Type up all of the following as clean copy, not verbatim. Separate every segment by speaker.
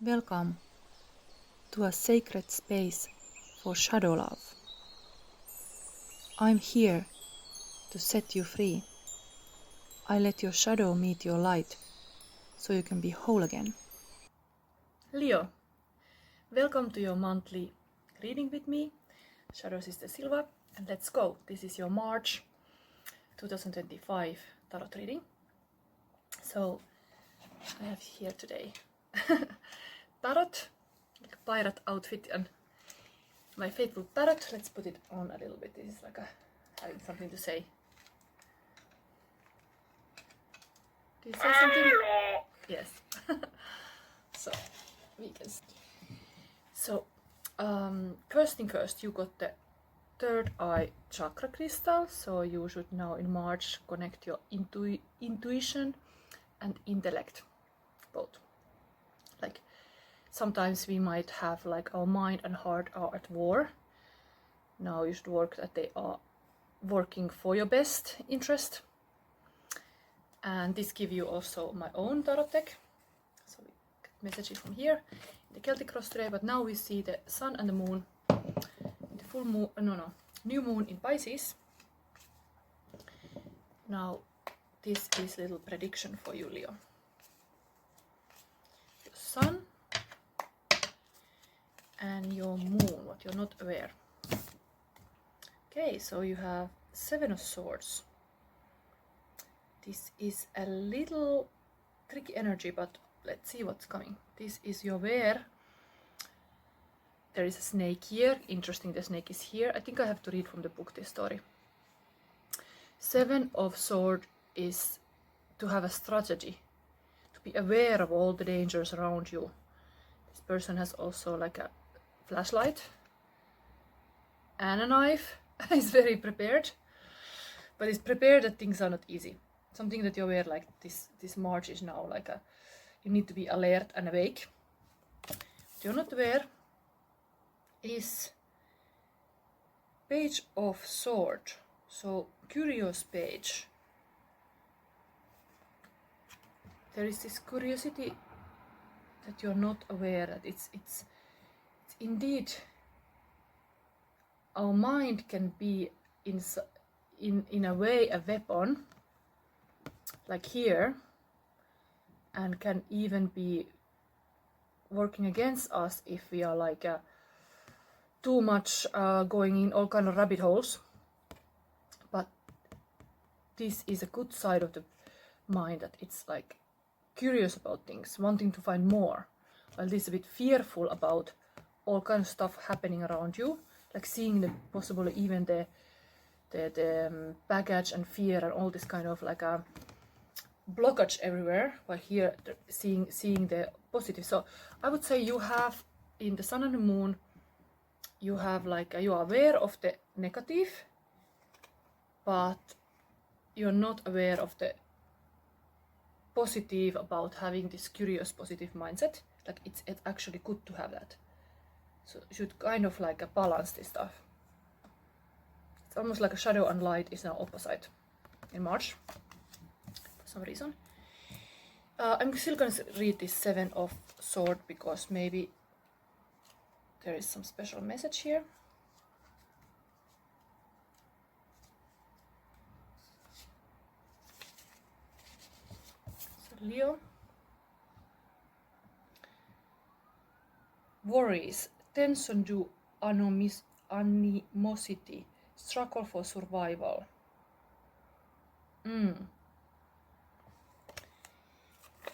Speaker 1: Welcome to a sacred space for shadow love. I'm here to set you free. I let your shadow meet your light so you can be whole again.
Speaker 2: Leo, welcome to your monthly reading with me, Shadow Sister Silva, and let's go. This is your March 2025 tarot reading. So I have here today tarot, like a pirate outfit, and my faithful tarot. Let's put it on a little bit. This is like having something to say. Do you say something? Yes. So we can. So first thing first, you got the third eye chakra crystal. So you should now in March connect your intuition and intellect, both. Like sometimes we might have like our mind and heart are at war. Now you should work that they are working for your best interest. And this gives you also my own tarot deck. So we get messages from here, the Celtic Cross today. But now we see the sun and the moon, the full moon, new moon in Pisces. Now this is a little prediction for you, Leo. Your sun and your moon, what you're not aware. Okay, so you have Seven of Swords. This is a little tricky energy, but let's see what's coming. This is your aware. There is a snake here. Interesting, the snake is here. I think I have to read from the book this story. Seven of Swords is to have a strategy, to be aware of all the dangers around you. This person has also like a flashlight and a knife. Is very prepared, but is prepared that things are not easy. Something that you're aware, like this March is now like you need to be alert and awake. What you're not aware is Page of Sword. So curious page. There is this curiosity that you're not aware that it's indeed. Our mind can be in a way a weapon, like here, and can even be working against us if we are like too much going in all kind of rabbit holes. But this is a good side of the mind, that it's like curious about things, wanting to find more, while this is a bit fearful about all kind of stuff happening around you. Like seeing the possible, even the baggage and fear and all this kind of like a blockage everywhere, while here seeing the positive. So I would say you have in the sun and the moon, you have like you are aware of the negative, but you're not aware of the positive, about having this curious positive mindset. Like it's actually good to have that. So you should kind of like balance this stuff. It's almost like a shadow and light is now opposite in March for some reason. I'm still going to read this Seven of Swords because maybe there is some special message here. So Leo. Worries, tension due animosity, struggle for survival.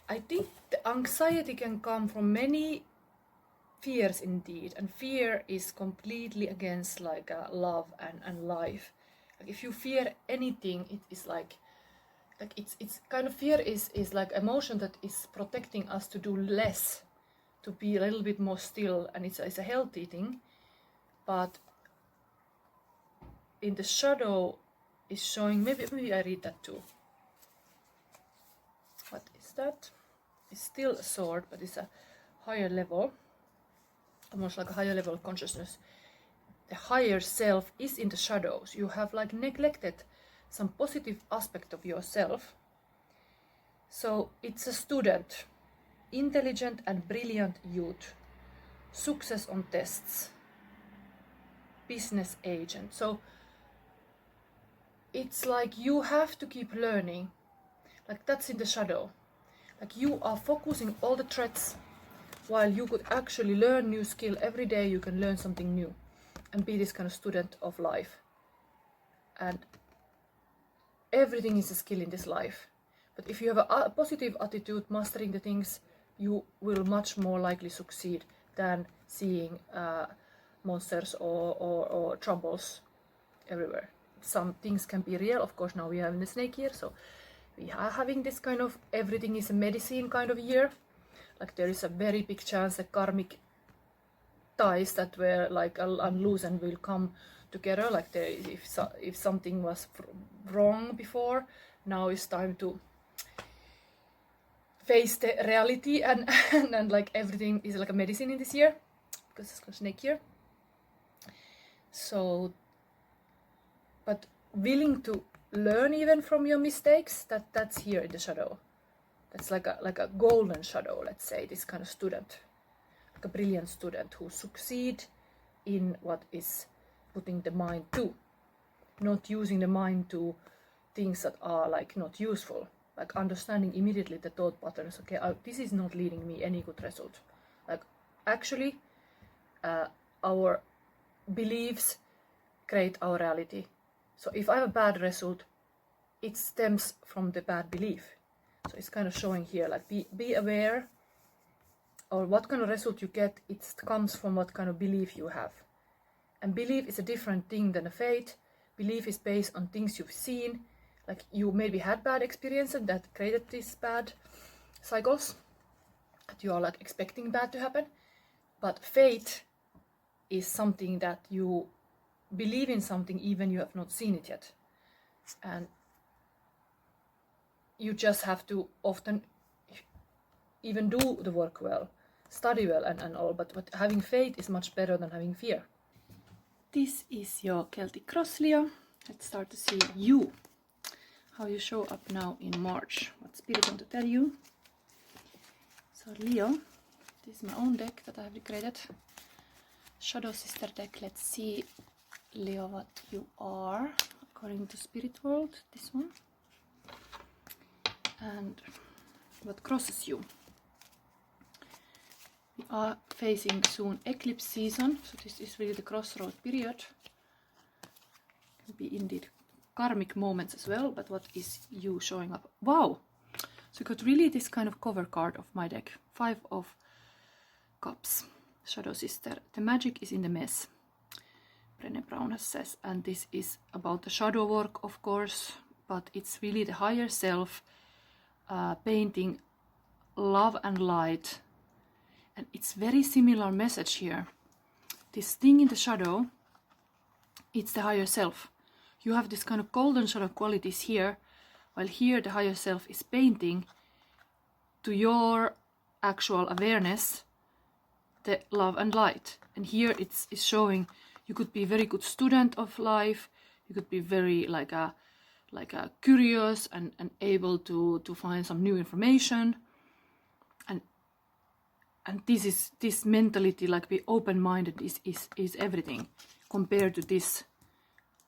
Speaker 2: I think the anxiety can come from many fears indeed, and fear is completely against like love and life. Like if you fear anything, it is like it's kind of fear is like emotion that is protecting us to do less, to be a little bit more still, and it's a healthy thing. But in the shadow is showing, maybe I read that too. What is that? It's still a sword, but it's a higher level, almost like a higher level of consciousness. The higher self is in the shadows. You have like neglected some positive aspect of yourself. So it's a student. intelligent and brilliant youth, success on tests, business agent. So it's like you have to keep learning, like that's in the shadow. Like you are focusing all the threats while you could actually learn new skill every day. You can learn something new and be this kind of student of life. And everything is a skill in this life. But if you have a positive attitude, mastering the things, you will much more likely succeed than seeing monsters or troubles everywhere. Some things can be real. Of course, now we are in the snake year, so we are having this kind of everything is a medicine kind of year. Like there is a very big chance that karmic ties that were like unloose and will come together. Like if something was wrong before, now it's time to face the reality and like everything is like a medicine in this year because it's a snake year. So, but willing to learn even from your mistakes, that's here in the shadow. That's like a golden shadow, let's say, this kind of student, like a brilliant student who succeed in what is putting the mind to, not using the mind to things that are like not useful, like understanding immediately the thought patterns. Okay, this is not leading me any good result. Like actually, our beliefs create our reality. So if I have a bad result, it stems from the bad belief. So it's kind of showing here, like be aware, or what kind of result you get, it comes from what kind of belief you have. And belief is a different thing than a faith. Belief is based on things you've seen, like you maybe had bad experiences that created these bad cycles, that you are like expecting bad to happen. But faith is something that you believe in something even you have not seen it yet. And you just have to often even do the work well, study well and all, but having faith is much better than having fear. This is your Celtic Cross, Leo. Let's start to see you, how you show up now in March. What Spirit want to tell you? So Leo, this is my own deck that I have created. Shadow Sister deck. Let's see, Leo, what you are according to Spirit World, this one. And what crosses you. We are facing soon eclipse season, so this is really the crossroad period. Can be indeed karmic moments as well, but what is you showing up? Wow! So you got really this kind of cover card of my deck. 5 of Cups. Shadow Sister. The magic is in the mess, Brené Brown says. And this is about the shadow work, of course, but it's really the higher self, painting love and light. And it's very similar message here. This thing in the shadow, it's the higher self. You have this kind of golden shadow qualities here, while here the higher self is painting to your actual awareness the love and light. And here it's showing you could be a very good student of life. You could be very like a curious and able to find some new information. And this mentality, like be open-minded, is everything compared to this.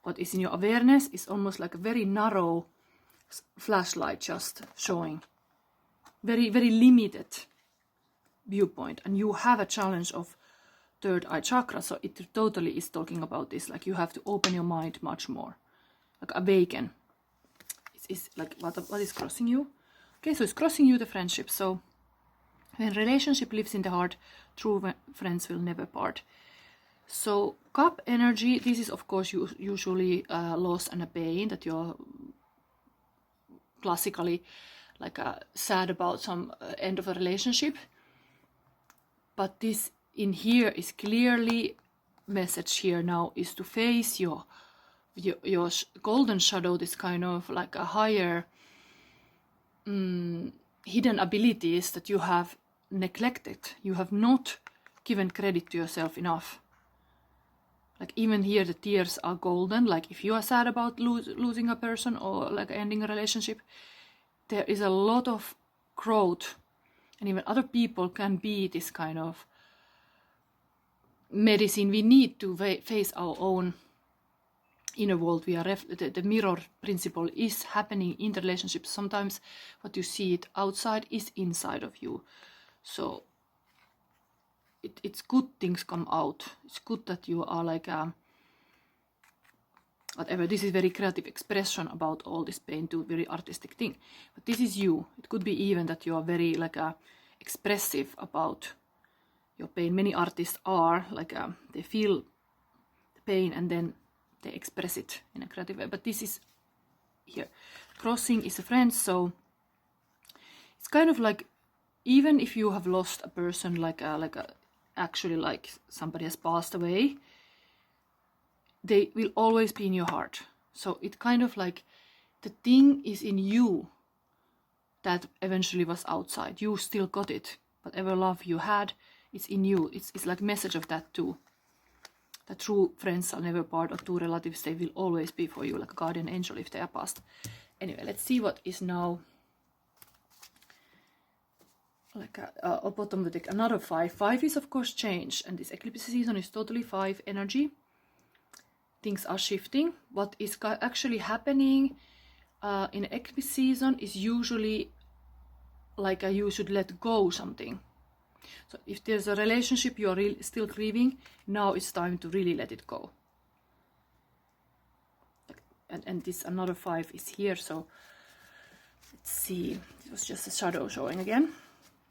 Speaker 2: What is in your awareness is almost like a very narrow flashlight, just showing very, very limited viewpoint. And you have a challenge of third eye chakra, so it totally is talking about this. Like you have to open your mind much more, like awaken. It's like what is crossing you? Okay, so it's crossing you the friendship. So when relationship lives in the heart, true friends will never part. So cup energy, this is of course usually loss and a pain, that you're classically like sad about some end of a relationship. But this in here is clearly message here now is to face your golden shadow, this kind of like a higher hidden abilities that you have neglected. You have not given credit to yourself enough. Like even here the tears are golden. Like if you are sad about losing a person or like ending a relationship, there is a lot of growth and even other people can be this kind of medicine. We need to face our own inner world. We are the mirror principle is happening in the relationships. Sometimes what you see it outside is inside of you. So it's good things come out. It's good that you are like whatever. This is very creative expression about all this pain to very artistic thing. But this is you. It could be even that you are very like expressive about your pain. Many artists are like they feel the pain and then they express it in a creative way. But this is here. Crossing is a friend, so it's kind of like even if you have lost a person, actually like somebody has passed away, they will always be in your heart. So it kind of like the thing is in you that eventually was outside. You still got it. Whatever love you had, it's in you. It's like message of that too. The true friends are never part, or true relatives, they will always be for you, like a guardian angel if they are past. Anyway, let's see what is now. Like a bottom, we take another 5. 5 is of course change, and this eclipse season is totally 5 energy. Things are shifting. What is actually happening in eclipse season is usually like you should let go something. So if there's a relationship you are still grieving, now it's time to really let it go. And this another 5 is here, so let's see. It was just a shadow showing again.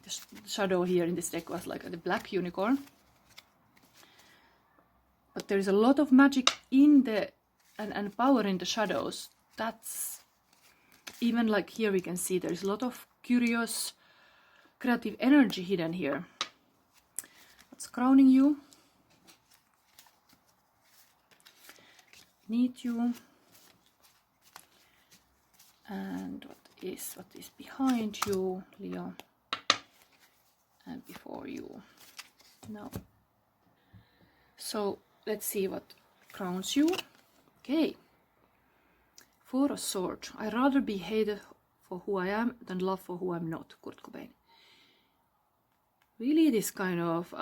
Speaker 2: The shadow here in this deck was like the black unicorn. But there is a lot of magic in the and power in the shadows. That's even like here we can see there's a lot of curious creative energy hidden here. What's crowning you? Need you. And what is behind you, Leo? And before you. No. So let's see what crowns you. Okay. 4 of Swords. I'd rather be hated for who I am than loved for who I'm not, Kurt Cobain. Really this kind of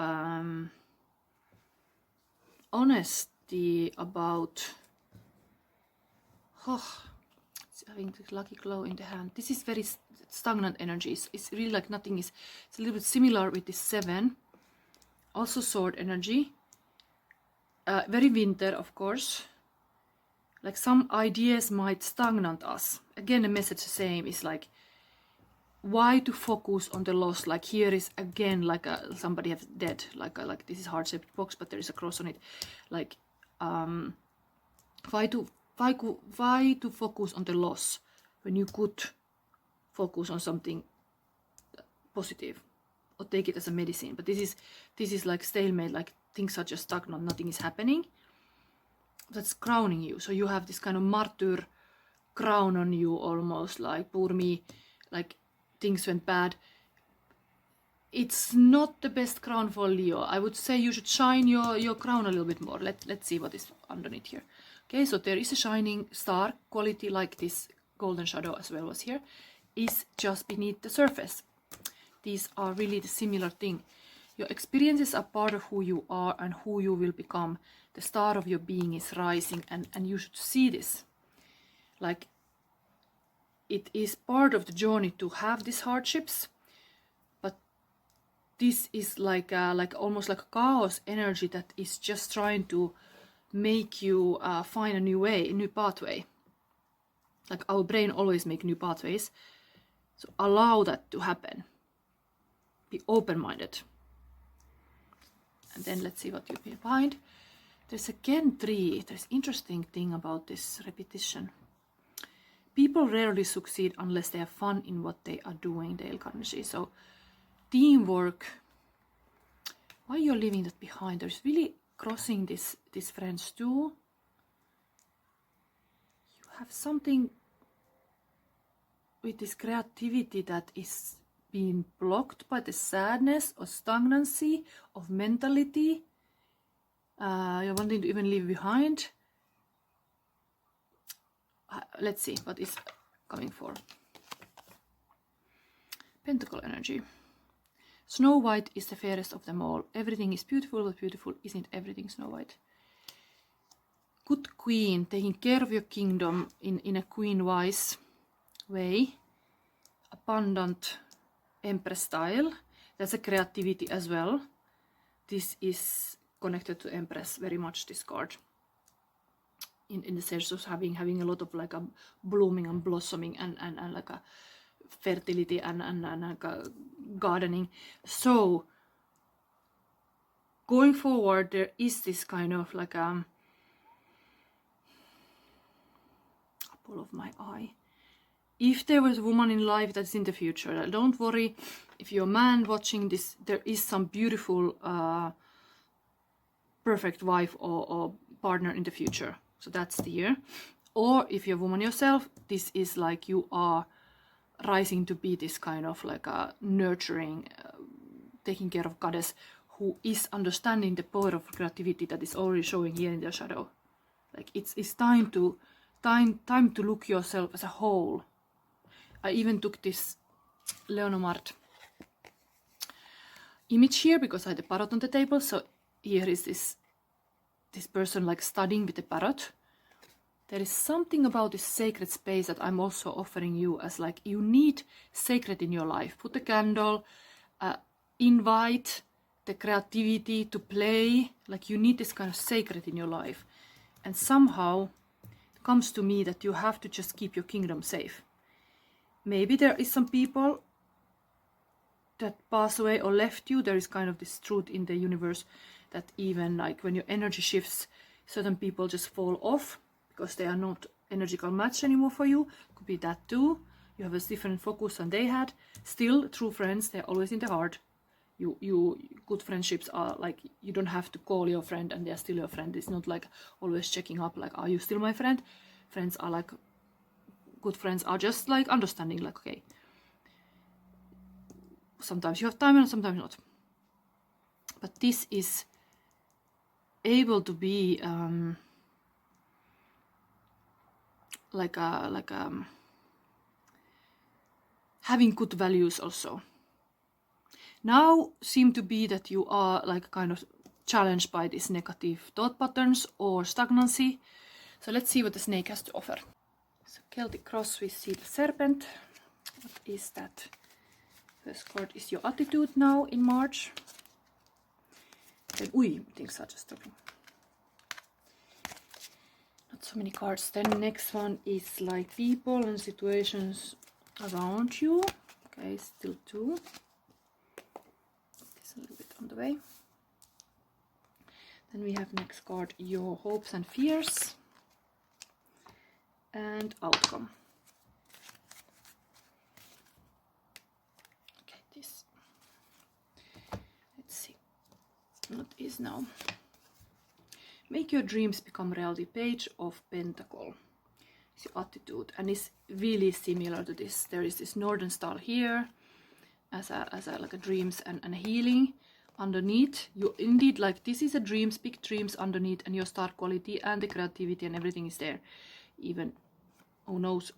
Speaker 2: honesty about having this lucky glow in the hand. This is very stagnant energies. It's really like nothing is. It's a little bit similar with this 7. Also sword energy. Very winter, of course. Like some ideas might stagnate us. Again, the message the same is like why to focus on the loss. Like here is again like somebody has dead. Like this is heart-shaped box, but there is a cross on it. Like why to focus on the loss when you could focus on something positive or take it as a medicine. But this is like stalemate, like things are just stagnant, nothing is happening. That's crowning you. So you have this kind of martyr crown on you, almost like poor me, like things went bad. It's not the best crown for Leo. I would say you should shine your crown a little bit more. Let's see what is underneath here. Okay, so there is a shining star quality, like this golden shadow as well was here, is just beneath the surface. These are really the similar thing. Your experiences are part of who you are and who you will become. The star of your being is rising, and you should see this. Like, it is part of the journey to have these hardships, but this is like almost like a chaos energy that is just trying to make you find a new way, a new pathway. Like our brain always make new pathways. So allow that to happen. Be open-minded. And then let's see what you find. There's again 3. There's interesting thing about this repetition. People rarely succeed unless they have fun in what they are doing, Dale Carnegie. So teamwork. Why you're leaving that behind? There's really crossing this friends too. You have something with this creativity that is being blocked by the sadness or stagnancy of mentality. You're wanting to even leave behind. Let's see what is coming for. Pentacle energy. Snow White is the fairest of them all. Everything is beautiful, but beautiful isn't everything Snow White. Good queen, taking care of your kingdom in a queen-wise way. Abundant Empress style. That's a creativity as well. This is connected to Empress very much, this card. In the sense of having a lot of like a blooming and blossoming and like a fertility and like a gardening. So going forward, there is this kind of like apple of my eye. If there was a woman in life that's in the future, don't worry. If you're a man watching this, there is some beautiful perfect wife or partner in the future. So that's the year. Or if you're a woman yourself, this is like you are rising to be this kind of like a nurturing, taking care of goddess who is understanding the power of creativity that is already showing here in the shadow. Like it's time to look yourself as a whole. I even took this Leonomard image here because I had the parrot on the table. So here is this person like studying with the parrot. There is something about this sacred space that I'm also offering you as like you need sacred in your life. Put a candle, invite the creativity to play. Like you need this kind of sacred in your life. And somehow it comes to me that you have to just keep your kingdom safe. Maybe there is some people that pass away or left you. There is kind of this truth in the universe that even like when your energy shifts, certain people just fall off because they are not energical match anymore for you. Could be that too. You have a different focus than they had. Still, true friends, they're always in the heart. You good friendships are like, you don't have to call your friend and they're still your friend. It's not like always checking up like, are you still my friend? Friends are like, good friends are just like understanding, like, okay, sometimes you have time and sometimes not. But this is able to be having good values also. Now seem to be that you are like kind of challenged by these negative thought patterns or stagnancy. So let's see what the snake has to offer. So Celtic Cross, we see the Serpent. What is that? First card is your attitude now in March. Then, things are just stopping. Not so many cards. Then next one is like people and situations around you. Okay, still two. It's a little bit on the way. Then we have next card, your hopes and fears. And outcome. Okay, this. Let's see. What is now? Make your dreams become reality. Page of Pentacle. It's your attitude, and it's really similar to this. There is this Northern Star here, as a like a dreams and healing. Underneath, you indeed like this is a dreams, big dreams underneath, and your star quality and the creativity and everything is there. Even who knows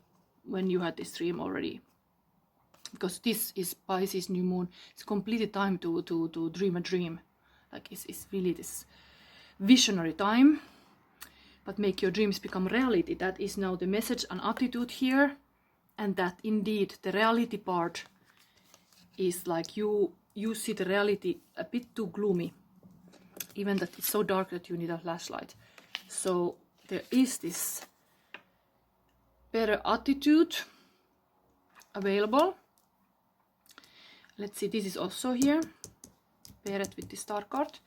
Speaker 2: when you had this dream already, because this is Pisces new moon. It's completely time to dream a dream. Like it's really this visionary time. But make your dreams become reality. That is now the message and attitude here, and that indeed the reality part is like you see the reality a bit too gloomy, even that it's so dark that you need a flashlight. So there is this better attitude available. Let's see, this is also here, pair it with the star card.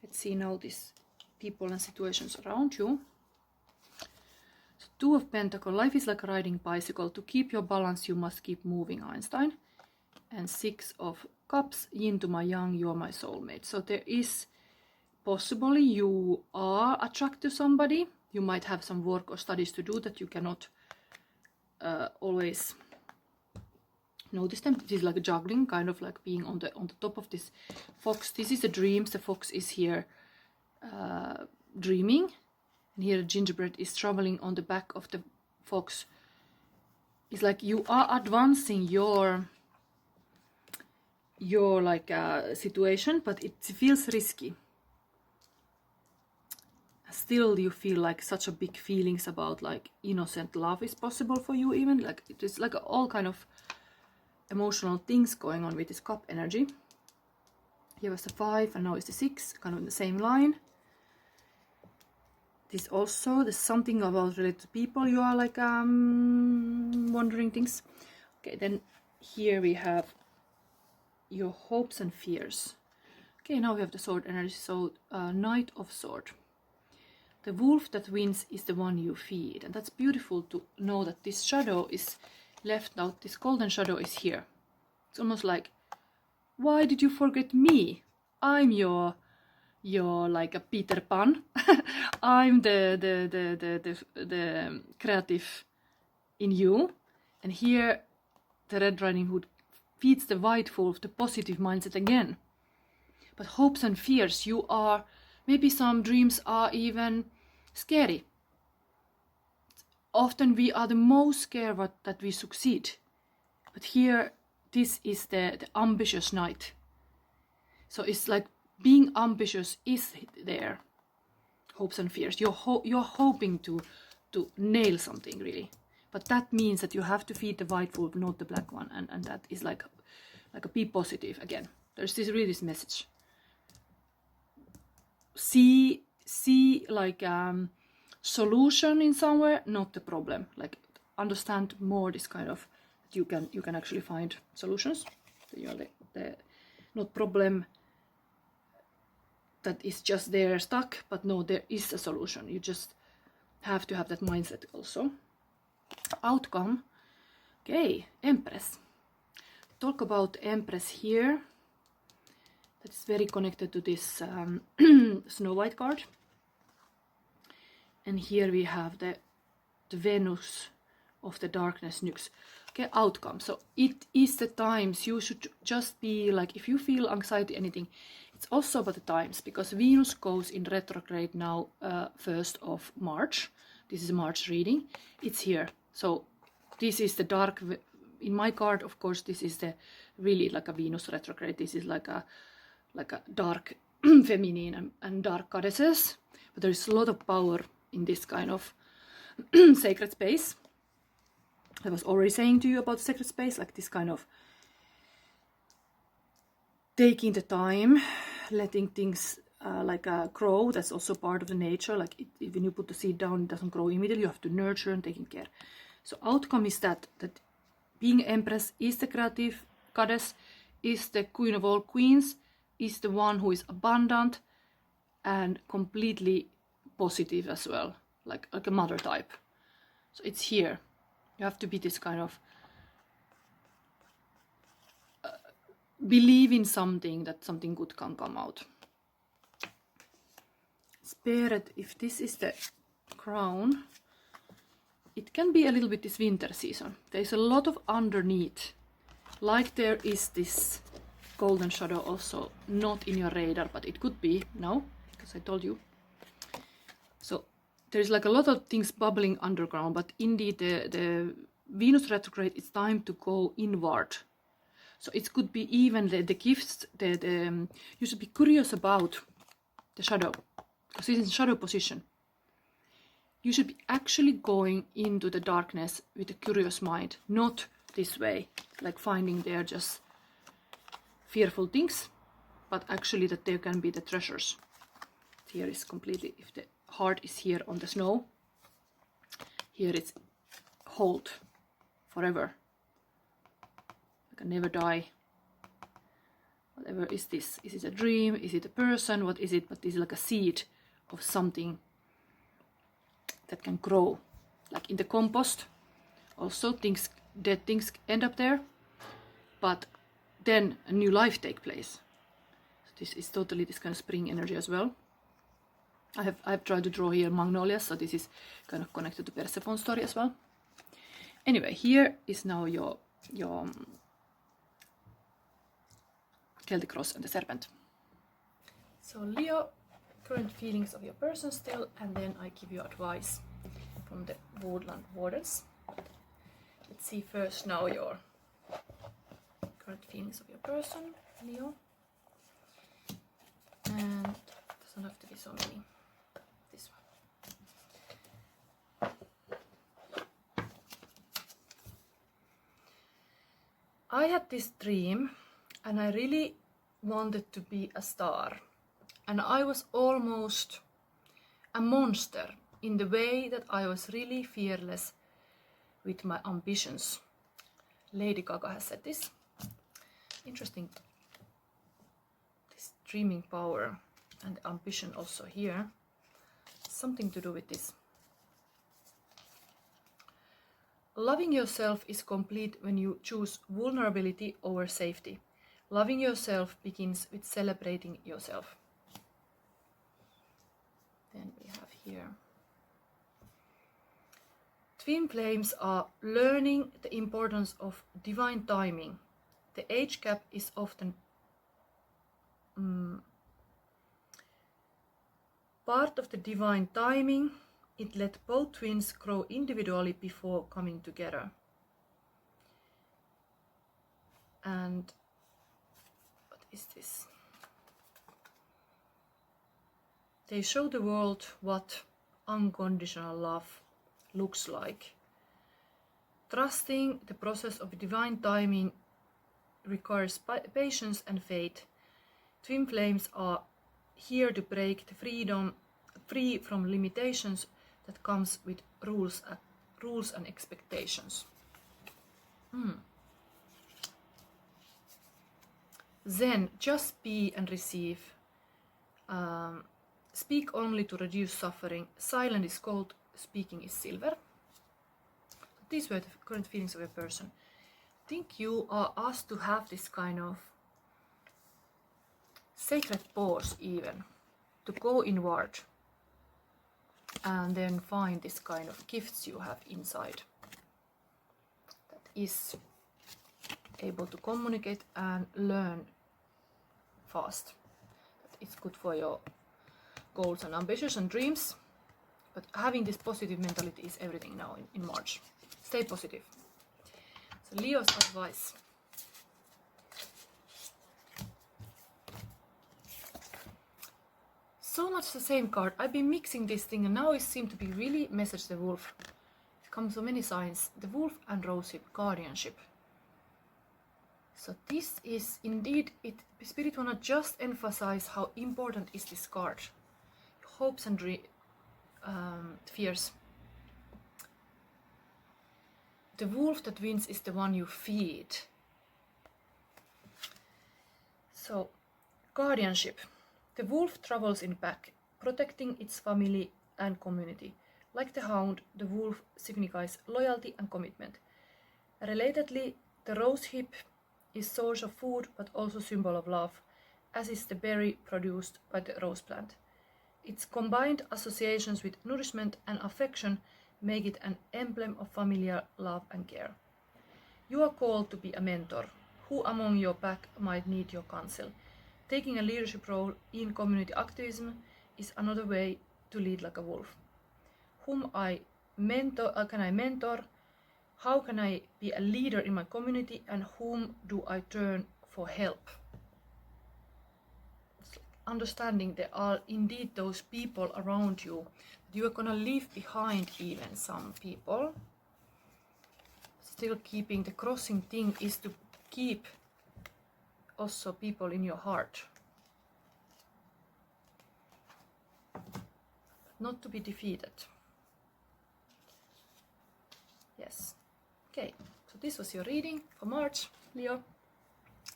Speaker 2: Let's see now this people and situations around you. So Two of Pentacles, life is like a riding bicycle. To keep your balance, you must keep moving, Einstein. And Six of Cups, yin to my yang, you are my soulmate. So there is possibly you are attracted to somebody. You might have some work or studies to do that you cannot always notice them. This is like juggling, kind of like being on the top of this fox. This is the dreams. The fox is here dreaming, and here the gingerbread is traveling on the back of the fox. It's like you are advancing your your like situation, but it feels risky. Still you feel like such a big feelings about like innocent love is possible for you, even like it is like all kind of emotional things going on with this cup energy. Here was the 5 and now it's the 6, kind of in the same line. This also, there's something about related to people you are like wondering things. Okay, then here we have your hopes and fears. Okay, now we have the sword energy, so Knight of Sword. The wolf that wins is the one you feed, and that's beautiful to know that this shadow is left out, this golden shadow is here. It's almost like, why did you forget me? I'm your like a Peter Pan. I'm the creative in you, and here the Red Riding Hood feeds the white wolf the positive mindset again. But hopes and fears, you are, maybe some dreams are even scary. Often we are the most scared that we succeed. But here, this is the ambitious knight. So it's like being ambitious is there. Hopes and fears. You're hoping to nail something really. But that means that you have to feed the white wolf, not the black one. And that is like a be positive again. There's this message. See like solution in somewhere, not the problem. Like understand more this kind of that you can actually find solutions. You know, the not problem that is just there stuck, but no, there is a solution. You just have to have that mindset also. Outcome. Okay, Empress. Talk about Empress here. That is very connected to this Snow White card. And here we have the Venus of the darkness nux. Okay, outcome. So it is the times you should just be like, if you feel anxiety, anything, it's also about the times, because Venus goes in retrograde now 1st of March. This is a March reading. It's here. So this is the dark, in my card, of course, this is the really like a Venus retrograde. This is like a dark feminine and dark goddesses. But there is a lot of power in this kind of sacred space. I was already saying to you about sacred space, like this kind of taking the time, letting things grow. That's also part of the nature. Like when you put the seed down, it doesn't grow immediately. You have to nurture and taking care. So outcome is that being Empress is the creative goddess, is the queen of all queens, is the one who is abundant and completely positive as well, like a mother type. So it's here. You have to be this kind of believe in something, that something good can come out. Spirit, if this is the crown, it can be a little bit this winter season. There's a lot of underneath, like there is this golden shadow also not in your radar, but it could be now, because I told you. So there's like a lot of things bubbling underground, but indeed the Venus retrograde, it's time to go inward. So it could be even the gifts, you should be curious about the shadow, because it's in shadow position. You should be actually going into the darkness with a curious mind, not this way, like finding there just fearful things, but actually that there can be the treasures. Here is completely, if the heart is here on the snow, here it's hold forever. I can never die. Whatever is this? Is it a dream? Is it a person? What is it? But this is like a seed of something that can grow. Like in the compost, also dead things end up there, but then a new life takes place. So this is totally this kind of spring energy as well. I've tried to draw here magnolias, so this is kind of connected to Persephone's story as well. Anyway, here is now your Celtic Cross and the Serpent. So Leo, current feelings of your person still, and then I give you advice from the Woodlands Wardens. Let's see first now your current feelings of your person, Leo. And it doesn't have to be so many. This one. I had this dream and I really wanted to be a star. And I was almost a monster in the way that I was really fearless with my ambitions. Lady Gaga has said this. Interesting. This dreaming power and ambition also here. Something to do with this. Loving yourself is complete when you choose vulnerability over safety. Loving yourself begins with celebrating yourself. Then we have here. Twin flames are learning the importance of divine timing. The age gap is often part of the divine timing. It let both twins grow individually before coming together. And what is this? They show the world what unconditional love looks like. Trusting the process of divine timing requires patience and faith. Twin flames are here to break the free from limitations that comes with rules and expectations. Zen, just be and receive. Speak only to reduce suffering. Silent is gold, speaking is silver. These were the current feelings of a person. I think you are asked to have this kind of sacred pause even, to go inward and then find this kind of gifts you have inside that is able to communicate and learn fast. It's good for your goals and ambitions and dreams, but having this positive mentality is everything now in March. Stay positive. So Leo's advice. So much the same card. I've been mixing this thing and now it seems to be really message the wolf. It comes so many signs. The wolf and rosehip, guardianship. So this is indeed it. Spirit wanna just emphasize how important is this card. Hopes and fears. The wolf that wins is the one you feed. So, guardianship. The wolf travels in pack, protecting its family and community. Like the hound, the wolf signifies loyalty and commitment. Relatedly, the rosehip is source of food but also symbol of love, as is the berry produced by the rose plant. Its combined associations with nourishment and affection make it an emblem of familiar love and care. You are called to be a mentor. Who among your pack might need your counsel? Taking a leadership role in community activism is another way to lead like a wolf. Whom can I mentor? How can I be a leader in my community, and whom do I turn for help? Understanding there are indeed those people around you. You are gonna leave behind even some people. Still keeping the crossing thing is to keep also people in your heart. Not to be defeated. Yes. Okay, so this was your reading for March, Leo.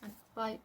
Speaker 2: And bye.